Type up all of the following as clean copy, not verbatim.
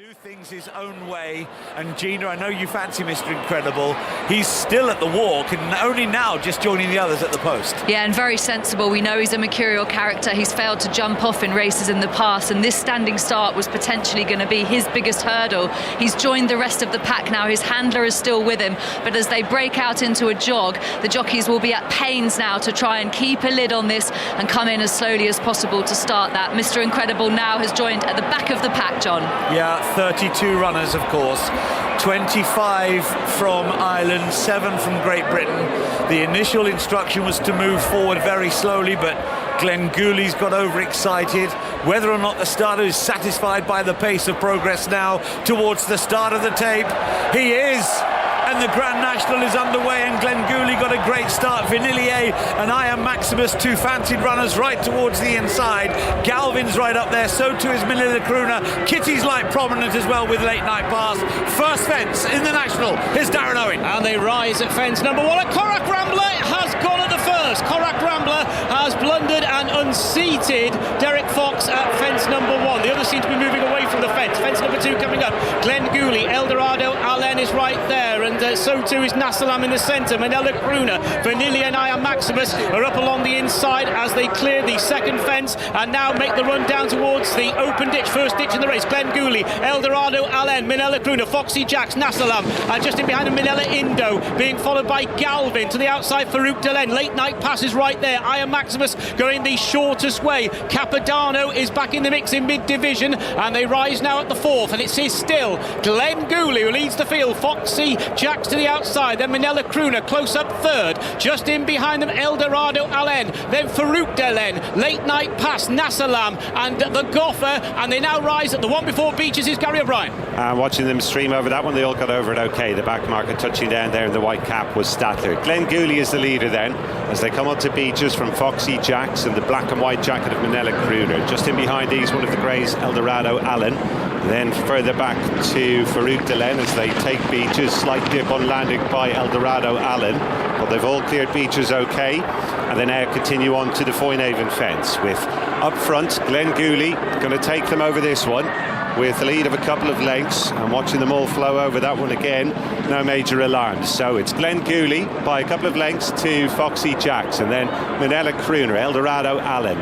do things his own way, and Gina, I know you fancy Mr. Incredible. He's still at the walk and only now just joining the others at the post. Yeah, and very sensible. We know he's a mercurial character. He's failed to jump off in races in the past, and this standing start was potentially going to be his biggest hurdle. He's joined the rest of the pack now. His handler is still with him, but as they break out into a jog, the jockeys will be at pains now to try and keep a lid on this and come in as slowly as possible to start that. Mr. Incredible now has joined at the back of the pack, John. Yeah, 32 runners, of course. 25 from Ireland, 7 from Great Britain. The initial instruction was to move forward very slowly, but Glenn Gooley's got overexcited. Whether or not the starter is satisfied by the pace of progress now towards the start of the tape, he is. And the Grand National is underway, and Glenn Gooley got a great start. Vanillier and I Am Maximus, two fancied runners right towards the inside. Galvin's right up there, so too is Manila Crooner. Kitty's Light prominent as well with Late Night Pass. First fence in the National, here's Darren Owen. And they rise at fence number 1. Korak Rambler has gone at the first. Korak Rambler has blundered and unseated Derek Fox at fence number 1. The others seem to be moving away from the fence. Fence number 2 coming up. Glenn Gooley, Eldorado Allen is right there, and so too is Nasalam in the centre. Manila Crooner, Vanillier and I Am Maximus are up along the inside as they clear the second fence and now make the run down towards the open ditch, first ditch in the race. Glenn Gooley, Eldorado Allen, Manila Crooner, Foxy Jacks, Nasalam, and just in behind him Manila Indo, being followed by Galvin. To the outside, Farouk Delen. Late Night Pass is right there. I Am Maximus going the shortest way. Capodanno is back in the mix in mid-division, and they rise now at the 4th, and it is still Glenn Gooley who leads the field. Foxy Jacks to the outside, then Manila Crooner close up 3rd. Just in behind them, Eldorado Allen, then Farouk Delen, Late Night Pass, Nasalam, and the Goffer, and they now rise at the one before Beaches is Gary O'Brien. Watching them stream over that one, they all got over it okay. The back marker touching down there in the white cap was Statler. Glenn Gooley is the leader then, as they come up to Beaches from Foxy Jacks and the black and white jacket of Manila Crooner. Just in behind these, one of the greys, Eldorado Allen. Then further back to Farouk Delen as they take Beaches. Slight dip on landing by Eldorado Allen, but they've all cleared Beaches okay, and they now continue on to the Foynaven fence with up front Glenn Gooley going to take them over this one with the lead of a couple of lengths, and watching them all flow over that one again, no major alarms. So it's Glenn Gooley by a couple of lengths to Foxy Jacks, and then Manila Crooner, Eldorado Allen.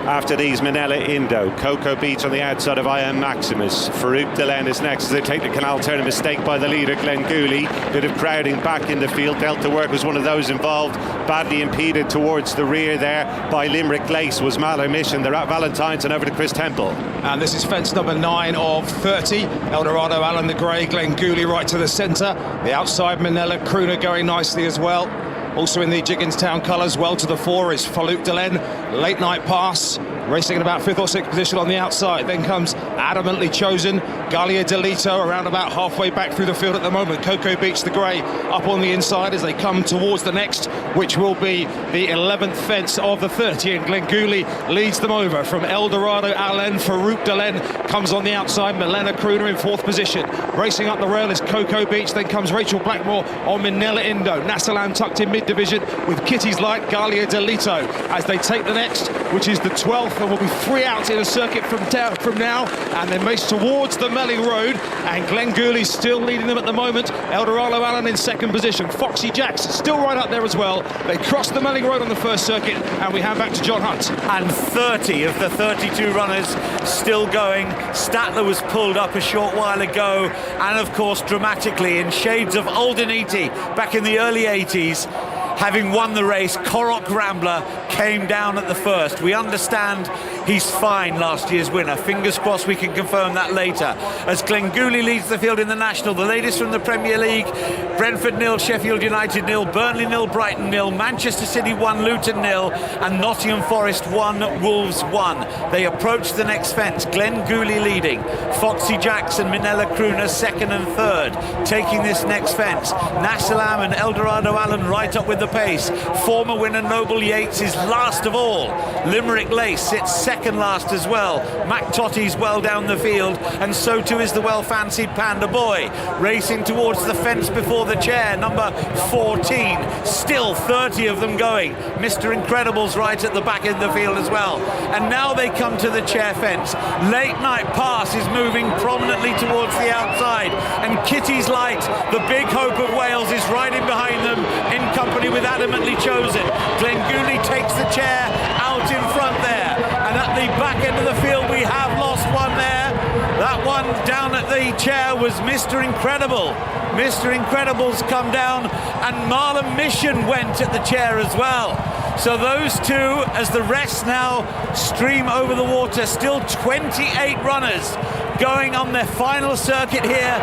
After these, Manila Indo, Cocoa Beach on the outside of I Am Maximus. Farouk Delen is next as they take the canal turn. A mistake by the leader, Glenn Gooley. Bit of crowding back in the field. Delta Work was one of those involved. Badly impeded towards the rear there by Limerick Lace was Mallow Mission. They're at Valentine's and over to Kris Temple. And this is fence number 9 of 30. Eldorado Allen the grey, Glenn Gooley right to the centre. The outside, Manila Crooner going nicely as well. Also in the Jigginstown colours, well to the fore is Farouk Delen. Late Night Pass, racing in about 5th or 6th position on the outside. Then comes Adamantly Chosen, Galia Delito around about halfway back through the field at the moment. Cocoa Beach the grey up on the inside as they come towards the next, which will be the 11th fence of the 30. And Glenn Gooley leads them over from Eldorado Allen. Farouk Delen comes on the outside. Manila Crooner in 4th position. Racing up the rail is Cocoa Beach. Then comes Rachel Blackmore on Manila Indo. Nasalam tucked in mid-division with Kitty's Light, Galia Delito as they take the next, which is the 12th, and will be 3 out in a circuit from now, and then race towards the Melling Road, and Glenn Gooley still leading them at the moment. Eldorado Allen in 2nd position. Foxy Jacks still right up there as well. They cross the Melling Road on the 1st circuit, and we hand back to John Hunt. And 30 of the 32 runners still going. Statler was pulled up a short while ago, and of course dramatically in shades of Oldeniti back in the early 80s. Having won the race, Korak Rambler came down at the first. We understand he's fine, last year's winner. Fingers crossed we can confirm that later. As Glenn Gooley leads the field in the National, the latest from the Premier League: Brentford 0, Sheffield United 0, Burnley 0, Brighton 0, Manchester City 1, Luton 0, and Nottingham Forest 1, Wolves 1. They approach the next fence. Glenn Gooley leading. Foxy Jacks and Manila Crooner 2nd and 3rd. Taking this next fence, Nasalam and Eldorado Allen right up with the pace. Former winner Noble Yates is last of all. Limerick Lace sits 2nd second last as well. Mac Totti's well down the field, and so too is the well-fancied Panda Boy. Racing towards the fence before the chair, number 14. Still 30 of them going. Mr. Incredible's right at the back in the field as well. And now they come to the chair fence. Late Night Pass is moving prominently towards the outside, and Kitty's Light, the big hope of Wales, is riding behind them in company with Adamantly Chosen. Glenn Gooley takes the chair out in front there, and at the back end of the field we have lost one there. That one down at the chair was Mr. Incredible. Mr. Incredible's come down, and Marlon Mission went at the chair as well. So those two, as the rest now stream over the water, still 28 runners going on their final circuit here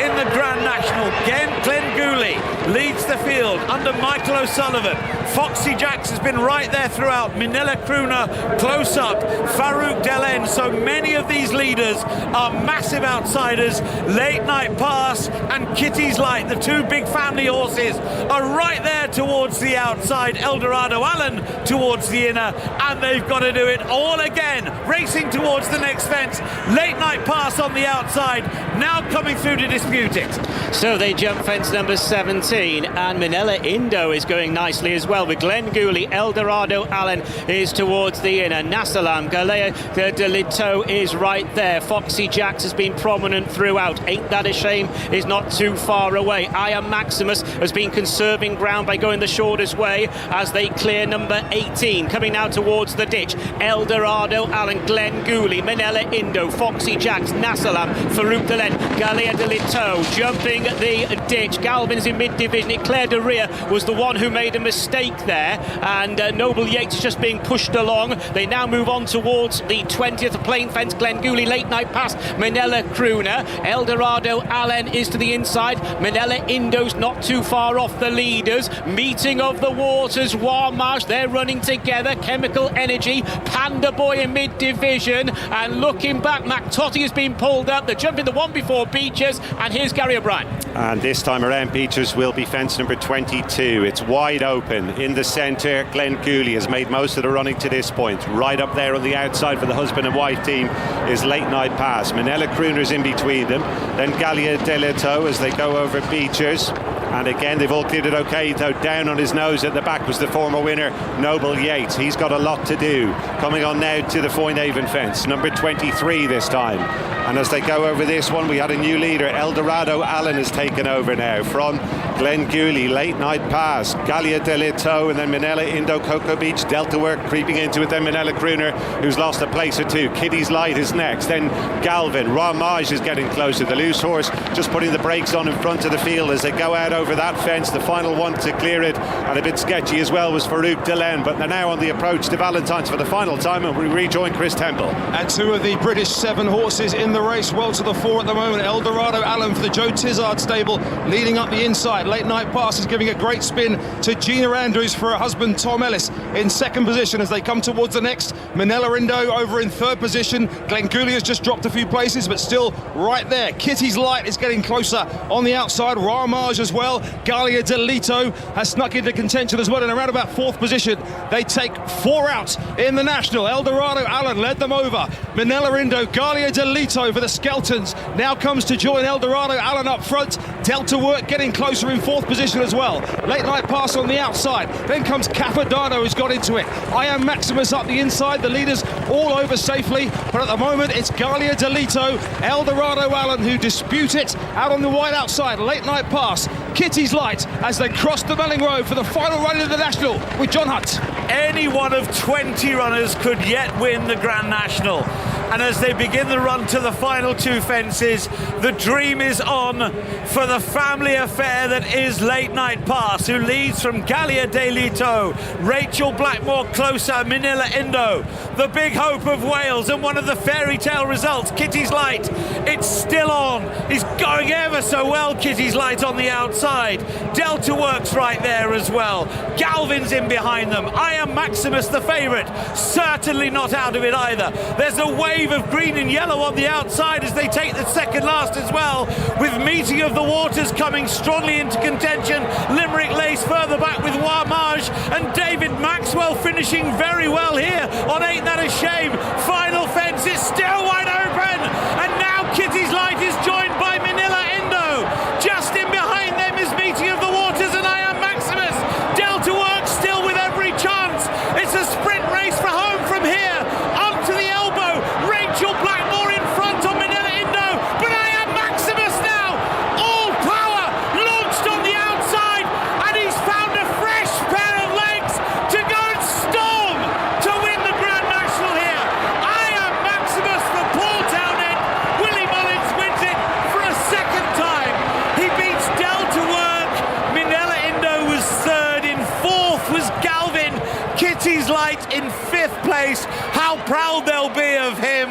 in the Grand National. Glenn Gooley leads the field under Michael O'Sullivan. Foxy Jacks has been right there throughout. Minella Crooner close up. Farouk Delen. So many of these leaders are massive outsiders. Late Night Pass and Kitty's Light, the two big family horses, are right there towards the outside. Eldorado Allen towards the inner, and they've got to do it all again, racing towards the next fence. Late Night Pass on the outside, now coming through to dispute it. So they jump fence number 17, and Minella Indo is going nicely as well, with Glenn Gooley. Eldorado Allen is towards the inner. Nasalam, Galea de Lito is right there. Foxy Jacks has been prominent throughout. Ain't That a Shame is not too far away. I Am Maximus has been conserving ground by going the shortest way as they clear number 18. Coming now towards the ditch. Eldorado Allen, Glenn Gooley, Minella Indo, Foxy Jacks, Nasalam, Farouk Delen, Galea de Lito jumping the ditch. Galvin's in mid-division. Claire de Ria was the one who made a mistake there, and Noble Yates just being pushed along. They now move on towards the 20th plain fence. Glenn Gooley, Late Night Pass, Minella Crooner. Eldorado Allen is to the inside. Minella Indo's not too far off the leaders. Meeting of the Waters, Warmarsh, they're running together. Chemical Energy, Panda Boy in mid-division, and looking back, Mac Totti has been pulled up. They're jumping the one before Beechers, and here's Gary O'Brien. And this time around, Beechers will be fence number 22. It's wide open in the centre. Glenn Gooley has made most of the running to this point. Right up there on the outside for the husband and wife team is Late Night Pass. Minella Crooner's in between them. Then Galea de Lito as they go over Beechers. And again, they've all cleared it okay, though down on his nose at the back was the former winner, Noble Yates. He's got a lot to do. Coming on now to the Foynaven fence, number 23 this time. And as they go over this one, we had a new leader. Eldorado Allen has taken over now from Glenn Gooley. Late Night Pass, Galea de Lito, and then Minella Indo, Cocoa Beach, Delta Work creeping into it. Then Minella Crooner, who's lost a place or two. Kitty's Light is next. Then Galvin. Ramage is getting closer. The loose horse just putting the brakes on in front of the field as they go out over that fence. The final one to clear it, and a bit sketchy as well, was Farouk Delen. But they're now on the approach to Valentine's for the final time, and we rejoin Kris Temple. And two of the British 7 horses in the race, well to the fore at the moment. Eldorado Allen for the Joe Tizard stable, leading up the inside. Late Night Pass is giving a great spin to Gina Andrews for her husband Tom Ellis in second position as they come towards the next. Minella Indo over in third position. Glenn Gooley has just dropped a few places, but still right there. Kitty's Light is getting closer on the outside. Ramage as well. Galea de Lito has snuck into contention as well in around about fourth position. They take 4 out in the National. Eldorado Allen led them over. Minella Indo, Galea de Lito for the Skeltons now comes to join Eldorado Allen up front. Delta Work getting closer in fourth position as well. Late Night Pass on the outside. Then comes Capodanno, who's got into it. I Am Maximus up the inside. The leaders all over safely, but at the moment it's Galea de Lito, Eldorado Allen who dispute it out on the wide outside. Late Night Pass, Kitty's Light as they cross the Melling Road for the final run of the National with John Hunt. Any one of 20 runners could yet win the Grand National. And as they begin the run to the final 2 fences, the dream is on for the family affair that is Late Night Pass, who leads from Galea de Lito. Rachel Blackmore closer, Minella Indo, the big hope of Wales, and one of the fairy tale results, Kitty's Light. It's still on. He's going ever ever so well, Kitty's Light on the outside. Delta Works right there as well. Galvin's in behind them. I Am Maximus, the favourite, certainly not out of it either. There's a wave of green and yellow on the outside as they take the second last as well, with Meeting of the Waters coming strongly into contention. Limerick Lace further back with Wamage, and David Maxwell finishing very well here on Ain't That a Shame. Final fence is still wide open, and now Kitty's Light is joined by Manila Indo. Just in behind them is Meeting of the Waters and I Am Maximus. Delta Works still with every chance. It's a sprint race for home from here. Up to the elbow. Rachel Blackmore in front on Manila Indo, but I Am Maximus now. All power launched on the outside, and he's found a fresh pair of legs to go and storm to win the Grand National here. I Am Maximus for Paul Townend. Willie Mullins wins it for a second time. He beats Delta Work. Manila Indo was third. In fourth was Galvin. Kitty's Light in fifth place. How proud they'll be of him.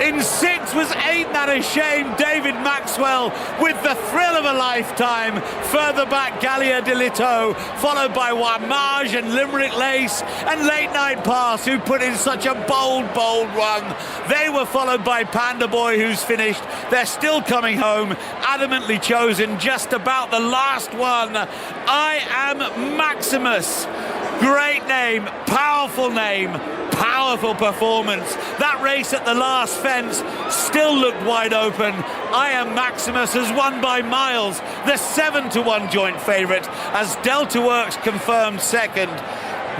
In sixth was Ain't That a Shame, David Maxwell, with the thrill of a lifetime. Further back, Gallia de Lito, followed by Wamage and Limerick Lace and Late Night Pass, who put in such a bold run. They were followed by Panda Boy, who's finished. They're still coming home, adamantly chosen, just about the last one. I Am Maximus. Great name, powerful performance. That race at the last fence still looked wide open. I Am Maximus has won by miles, the 7-1 joint favourite, as Delta Works confirmed second.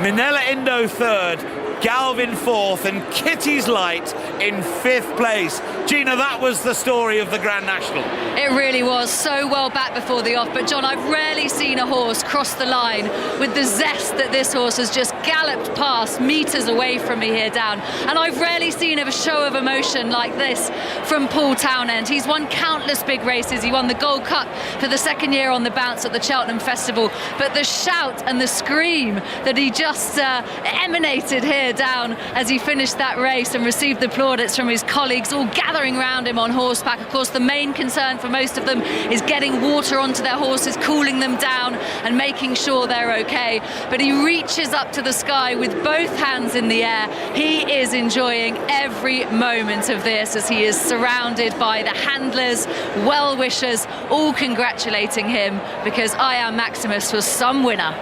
Manila Indo third, Galvin fourth, and Kitty's Light in fifth place. Gina, that was the story of the Grand National. It really was, so well back before the off. But John, I've rarely seen a horse cross the line with the zest that this horse has just galloped past metres away from me here down. And I've rarely seen a show of emotion like this from Paul Townend. He's won countless big races. He won the Gold Cup for the second year on the bounce at the Cheltenham Festival. But the shout and the scream that he just emanated here down as he finished that race and received the plaudits from his colleagues all gathering around him on horseback. Of course, the main concern for most of them is getting water onto their horses, cooling them down and making sure they're okay. But he reaches up to the sky with both hands in the air. He is enjoying every moment of this as he is surrounded by the handlers, well-wishers, all congratulating him, because I Am Maximus was some winner.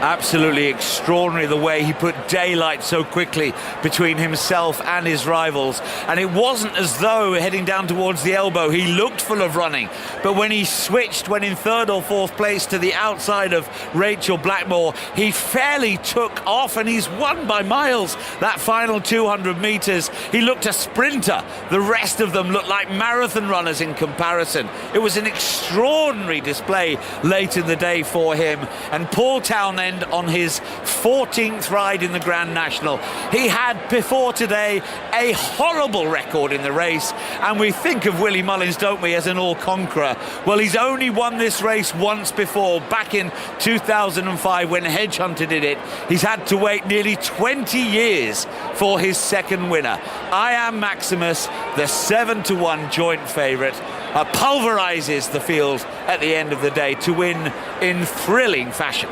Absolutely extraordinary the way he put daylight so quickly between himself and his rivals. And it wasn't as though heading down towards the elbow he looked full of running, but when he switched, when in third or fourth place to the outside of Rachel Blackmore, he fairly took off, and he's won by miles that final 200 metres. He looked a sprinter. The rest of them looked like marathon runners in comparison. It was an extraordinary display late in the day for him. And Paul Townend on his 14th ride in the Grand National. He had before today a horrible record in the race, and we think of Willie Mullins, don't we, as an all-conqueror. Well, he's only won this race once before, back in 2005 when Hedgehunter did it. He's had to wait nearly 20 years for his second winner. I Am Maximus, the 7-1 joint favourite, pulverises the field at the end of the day to win in thrilling fashion.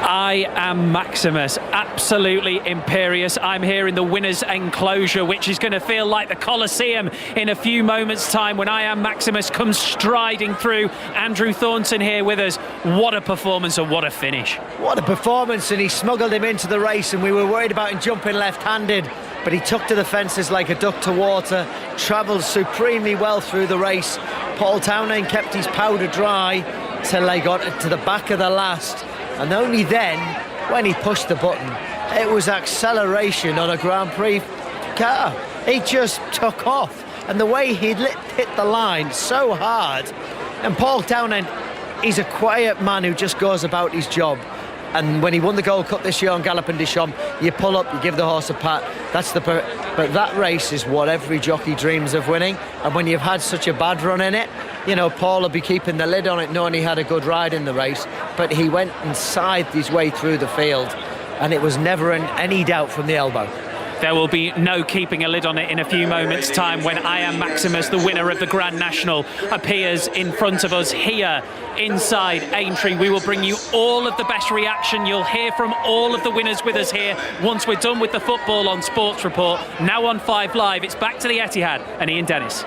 I Am Maximus, absolutely imperious. I'm here in the winner's enclosure, which is going to feel like the Colosseum in a few moments' time when I Am Maximus comes striding through. Andrew Thornton here with us. What a performance and what a finish. What a performance, and he smuggled him into the race, and we were worried about him jumping left-handed, but he took to the fences like a duck to water, travelled supremely well through the race. Paul Townend kept his powder dry till they got to the back of the last. And only then, when he pushed the button, it was acceleration on a Grand Prix car. He just took off. And the way he hit the line so hard. And Paul Townend, he's a quiet man who just goes about his job. And when he won the Gold Cup this year on Galopin Des Champs, you pull up, you give the horse a pat. But that race is what every jockey dreams of winning. And when you've had such a bad run in it, you know, Paul will be keeping the lid on it, knowing he had a good ride in the race. But he went and scythed his way through the field, and it was never any doubt from the elbow. there will be no keeping a lid on it in a few moments' time when I Am Maximus, the winner of the Grand National, appears in front of us here inside Aintree. We will bring you all of the best reaction. You'll hear from all of the winners with us here once we're done with the football on Sports Report. Now on 5 Live, it's back to the Etihad and Ian Dennis.